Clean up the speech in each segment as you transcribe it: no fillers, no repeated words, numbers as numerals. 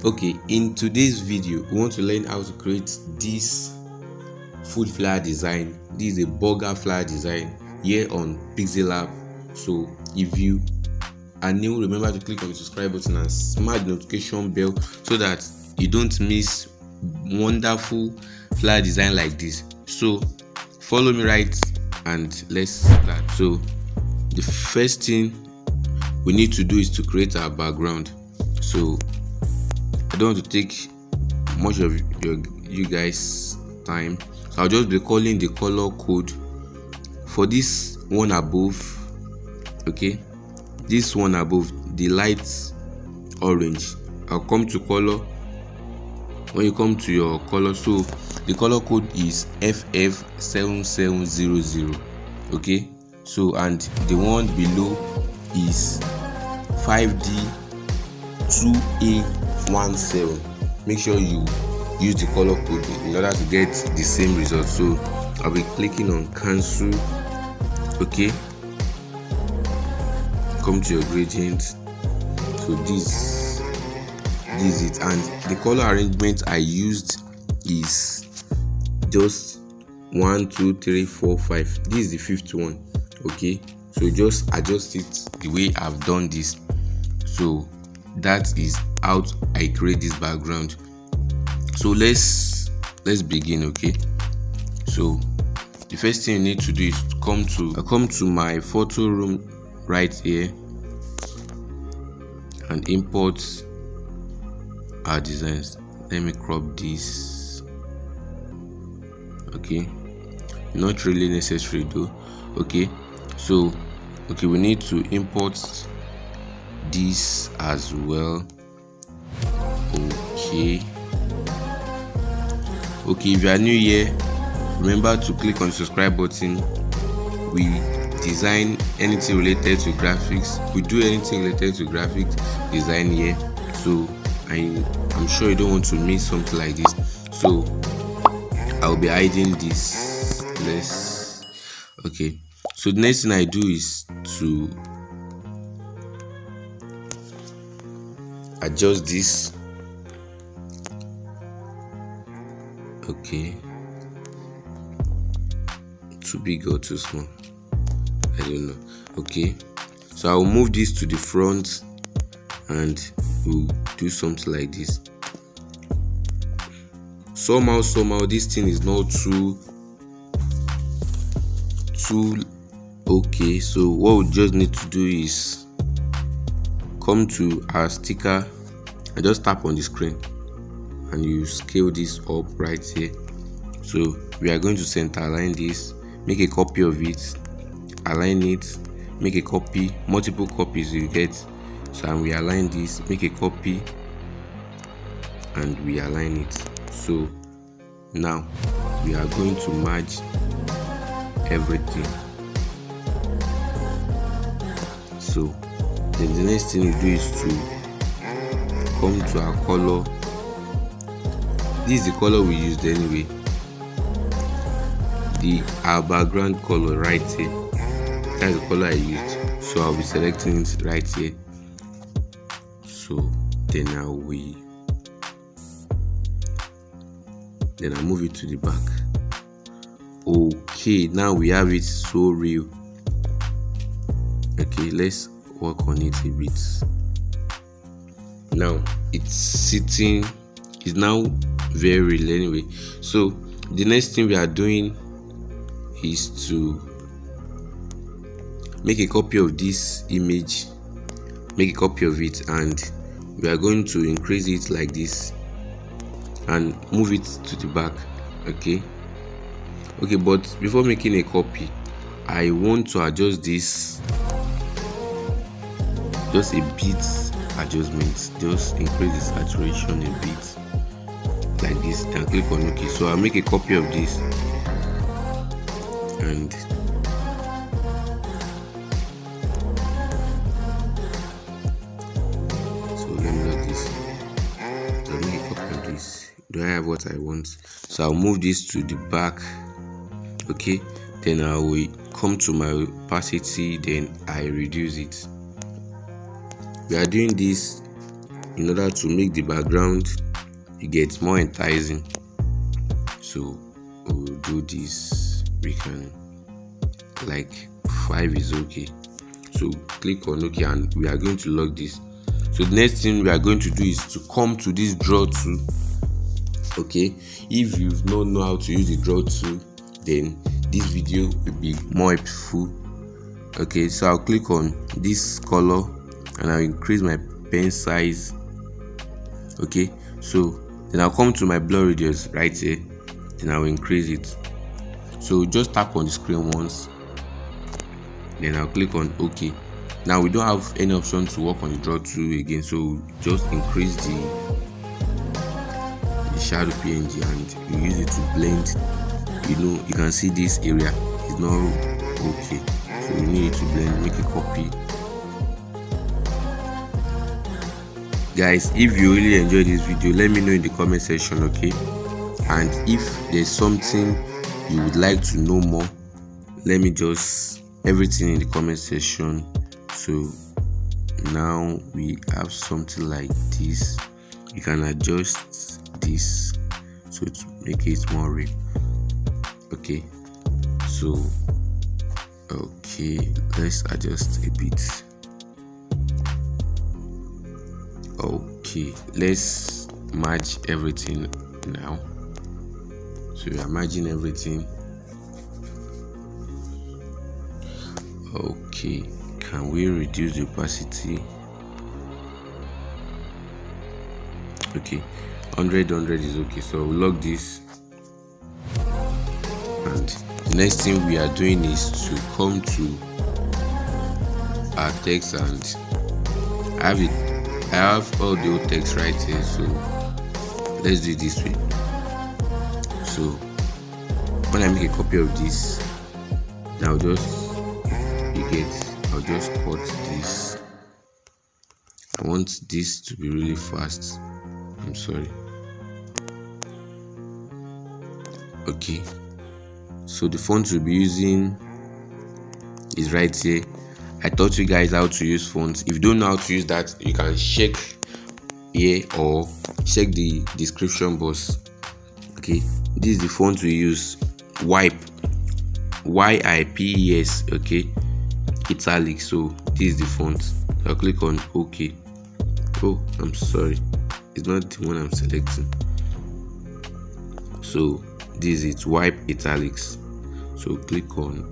Okay, in today's video we want to learn how to create this food flyer design. This is a burger flyer design here on Pixellab. So if you are new, remember to click on the subscribe button and smash the notification bell so that you don't miss wonderful flyer design like this. So follow me right and let's start. So the first thing we need to do is to create our background. So I don't want to take much of you guys time, so I'll just be calling the color code for this one above. Okay, this one above, the light orange, I'll come to color. When you come to your color, so the color code is FF7700. okay, so and the one below is 5D2A17. make sure you use the color code in order to get the same result. So I'll be clicking on cancel. Okay, come to your gradient. So this is it, and the color arrangement I used is just 1 2 3 4 5. This is the fifth one. Okay, so just adjust it the way I've done this. So that is how I create this background. So let's begin. Okay, so the first thing you need to do is to come to my photo room right here and import our designs. Let me crop this. Okay, not really necessary though. Okay, so we need to import this as well. Okay, if you are new here, remember to click on the subscribe button. We design anything related to graphics. We do anything related to graphics design here, so I'm sure you don't want to miss something like this. So I'll be hiding this. Okay, so the next thing I do is to adjust this. Okay, too big or too small, I don't know. Okay, so I'll move this to the front and we'll do something like this. Somehow this thing is not too okay. So what we just need to do is come to our sticker and just tap on the screen and you scale this up right here. So we are going to center align this, make a copy of it, align it, make a copy, multiple copies you get. So and we align this, make a copy, and we align it. So now we are going to merge everything. So then the next thing we do is to come to our color. This is the color we used anyway, our background color right here. That's the color I used, so I'll be selecting it right here. So then I'll move it to the back. Okay, now we have it so real. Okay, let's work on it a bit. Now it's sitting, it's now very real anyway. So the next thing we are doing is to make a copy of this image, make a copy of it, and we are going to increase it like this and move it to the back. Okay, but before making a copy, I want to adjust this just a bit. Adjustments, just increase the saturation a bit like this and click on OK. So I'll make a copy of this and so let me load this. I'll make a copy of this. Do I have what I want? So I'll move this to the back. Okay, then I will come to my opacity, then I reduce it. We are doing this in order to make the background get more enticing. So we'll do this. We can, like 5 is okay. So click on OK, and we are going to lock this. So the next thing we are going to do is to come to this draw tool. Okay, if you don't know how to use the draw tool, then this video will be more helpful. Okay, so I'll click on this color and I'll increase my pen size. Okay, so then I'll come to my blur radius right here, then I'll increase it. So just tap on the screen once, then I'll click on OK. Now we don't have any option to work on the draw tool again, so just increase the shadow PNG and you use it to blend. You can see this area is not okay, so we need it to blend. Make a copy. Guys, if you really enjoyed this video, let me know in the comment section, okay? And if there's something you would like to know more, let me just everything in the comment section. So now we have something like this. You can adjust this so to make it more real. Okay, so okay, let's adjust a bit. Okay, let's merge everything now. So we are merging everything. Okay, can we reduce the opacity? Okay, 100 is okay. So we'll lock this, and the next thing we are doing is to come to our text, and I have all the old text right here, so let's do it this way. So when I make a copy of this, now I'll just cut this. I want this to be really fast. I'm sorry. Okay, so the font we'll be using is right here. I taught you guys how to use fonts. If you don't know how to use that, you can check here or check the description box. Okay, this is the font we use. YIPES. Okay, italic. So this is the font. I'll click on OK. Oh, I'm sorry, it's not the one I'm selecting. So this is wipe italics. So click on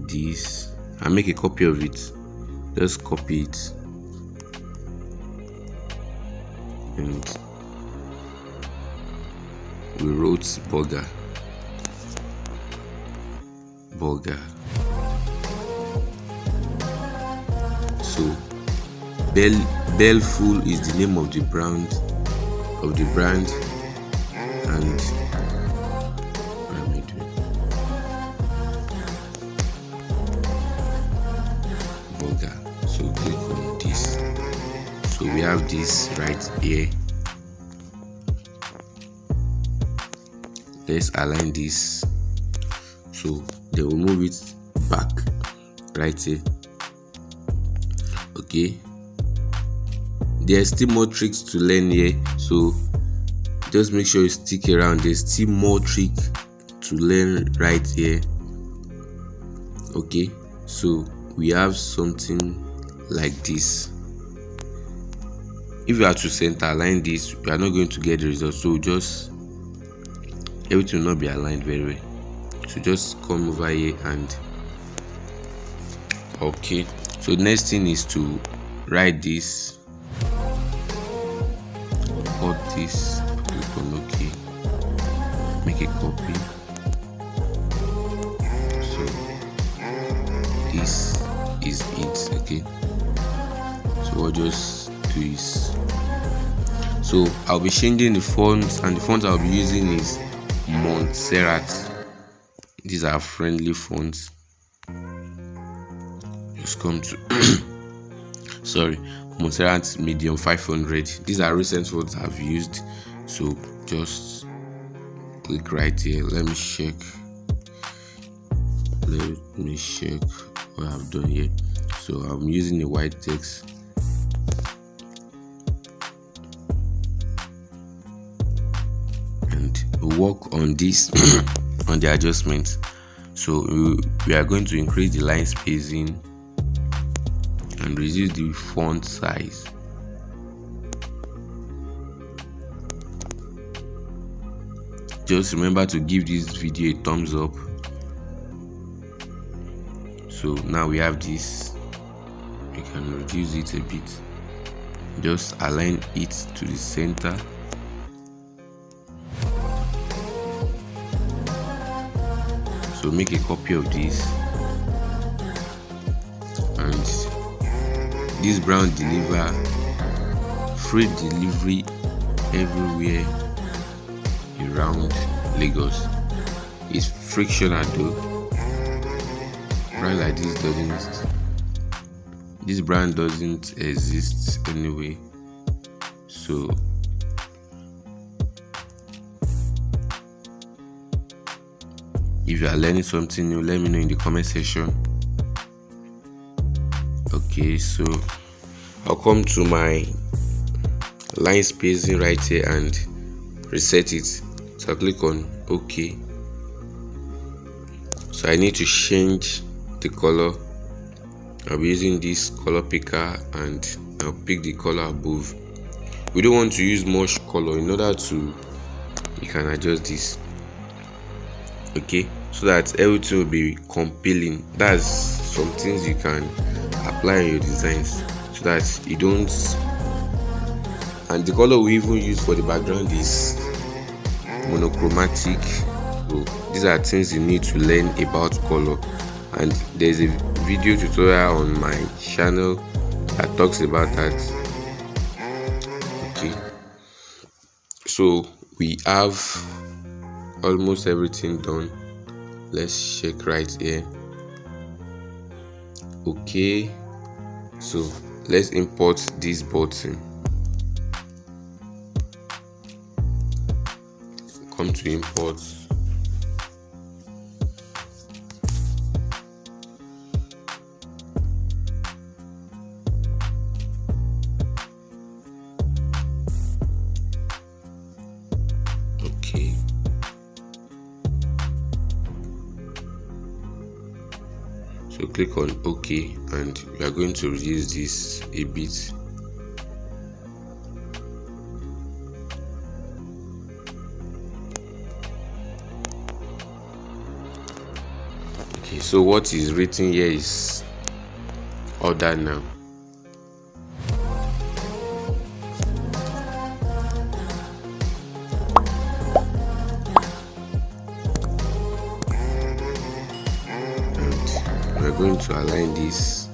this and make a copy of it. Just copy it and we wrote burger. So Bellful is the name of the brand, and what am I doing? Burger. So click on this. So we have this right here. Let's align this. So they will move it back right here. Okay, there's still more tricks to learn here, so just make sure you stick around. There's still more trick to learn right here. Okay, so we have something like this. If you are to center align this, you are not going to get the result. So just everything will not be aligned very well. So just come over here and okay. So the next thing is to write this, cut this, click on OK, make a copy. So this is it. Okay, so what just do is, so I'll be changing the fonts, and the font I'll be using is Montserrat. These are friendly fonts. Just come to sorry, Montserrat medium 500. These are recent fonts I've used, so just click right here. Let me check what I've done here. So I'm using a white text. work on this on the adjustments. So we are going to increase the line spacing and reduce the font size. Just remember to give this video a thumbs up. So now we have this. We can reduce it a bit. Just align it to the center. So make a copy of this, and this brown deliver free delivery everywhere around Lagos. It's frictional though. Brand like this this brand doesn't exist anyway. So if you are learning something new, let me know in the comment section. Okay, so I'll come to my line spacing right here and reset it. So I'll click on OK. So I need to change the color. I'll be using this color picker and I'll pick the color above. We don't want to use much color. In order to, you can adjust this, okay, so that everything will be compelling. That's some things you can apply in your designs so that you don't. And the color we even use for the background is monochromatic. So these are things you need to learn about color, and there's a video tutorial on my channel that talks about that. Okay, so we have almost everything done. Let's check right here. Okay, so let's import this button. Come to import. Okay, so click on OK, and we are going to reduce this a bit. Okay, so what is written here is order now. We're going to align this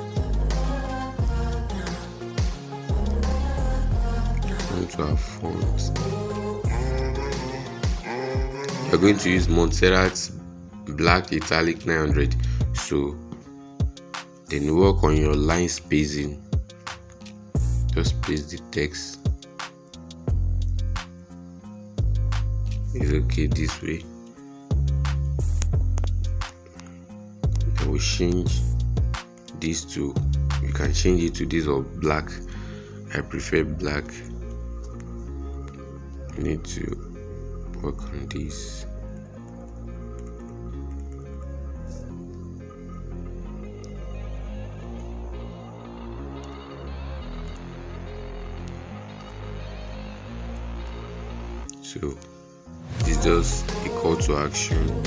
onto our font. We're going to use Montserrat Black Italic 900. So then work on your line spacing. Just paste the text. It's okay this way. I will change this to, you can change it to this or black. I prefer black. You need to work on this. So it's just a call to action.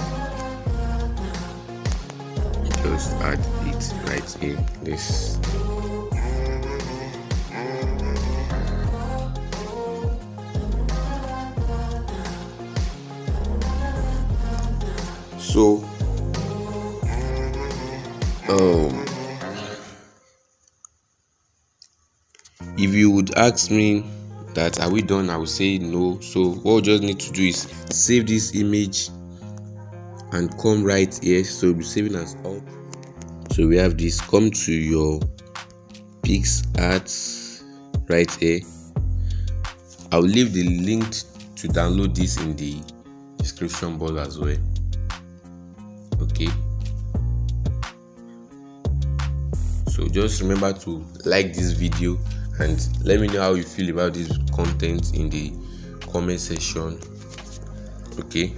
Just add it right in this. So if you would ask me that are we done, I would say no. So what we just need to do is save this image and come right here. So we'll be saving as up. So we have this. Come to your Pixellab right here. I'll leave the link to download this in the description box as well. Okay, so just remember to like this video and let me know how you feel about this content in the comment section. Okay,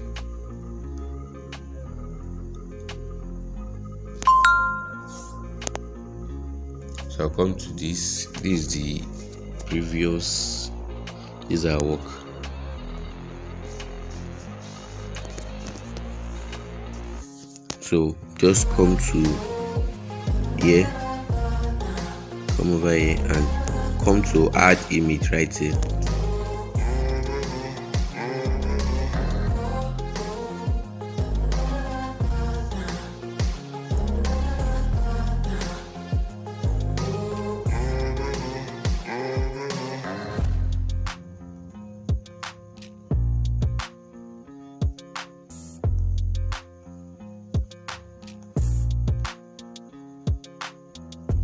so I'll come to this. This is the previous. This is our work. So just come to here, come over here and come to add image right here.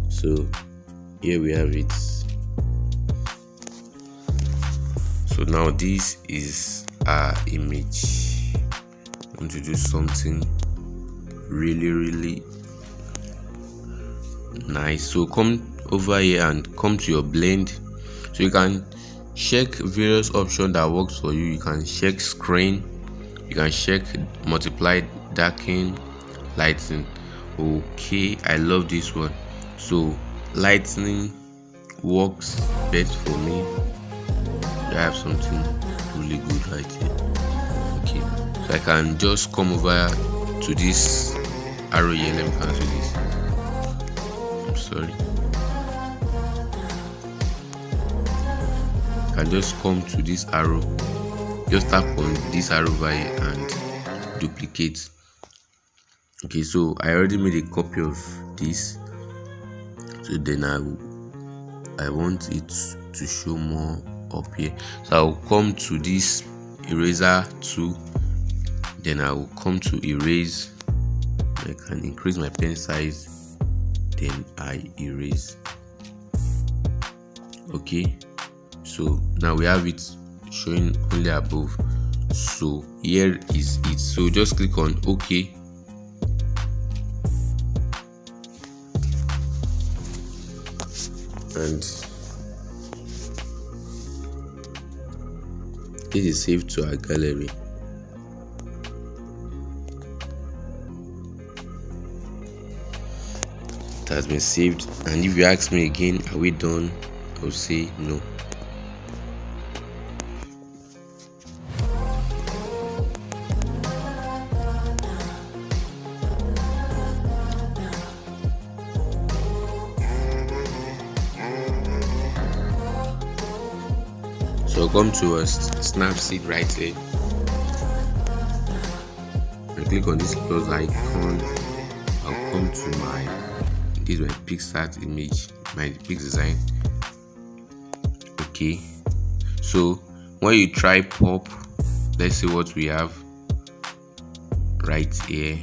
So here we have it. So now this is our image. I want to do something really nice. So come over here and come to your blend. So you can check various options that works for you. You can check screen, you can check multiply, darken, lighting. Okay, I love this one. So lightning works best for me. I have something really good right here. Okay, so I can just come over to this arrow here. Let me cancel this. I'm sorry. I can just come to this arrow, just tap on this arrow over here and duplicate. Okay, so I already made a copy of this. So then I want it to show more up here. So I'll come to this eraser tool, then I will come to erase. I can increase my pen size, then I erase. Okay, so now we have it showing only above. So here is it. So just click on OK. And this is saved to our gallery. It has been saved, and if you ask me again, are we done? I'll say no. So come to a Snapseed right here and click on this plus icon. I'll come to this is my Pixellab image, my Pix design. Okay, so when you try pop, let's see what we have right here.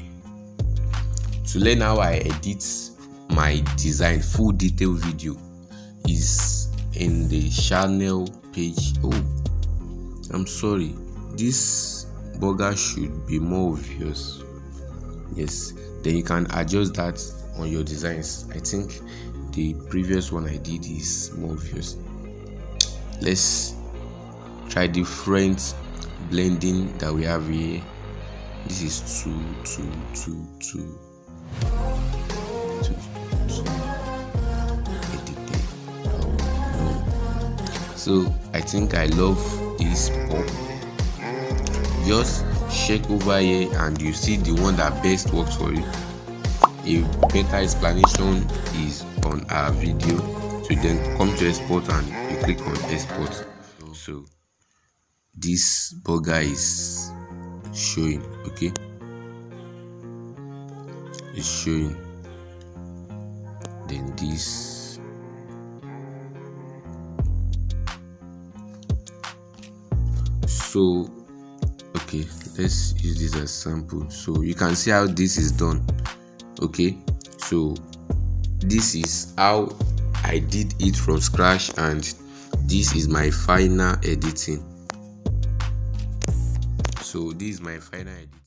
To learn how I edit my design, full detail video is in the channel page. Oh, I'm sorry, this burger should be more obvious. Yes, then you can adjust that on your designs. I think the previous one I did is more obvious. Let's try different blending that we have here. This is too edited. Oh, no. So I think I love this pop. Just check over here and you see the one that best works for you. A better explanation is on our video. So then come to export and you click on export. So this burger is showing. Okay, it's showing. Then this. So okay, let's use this as sample so you can see how this is done. Okay, so this is how I did it from scratch, and this is my final editing. So this is my final editing.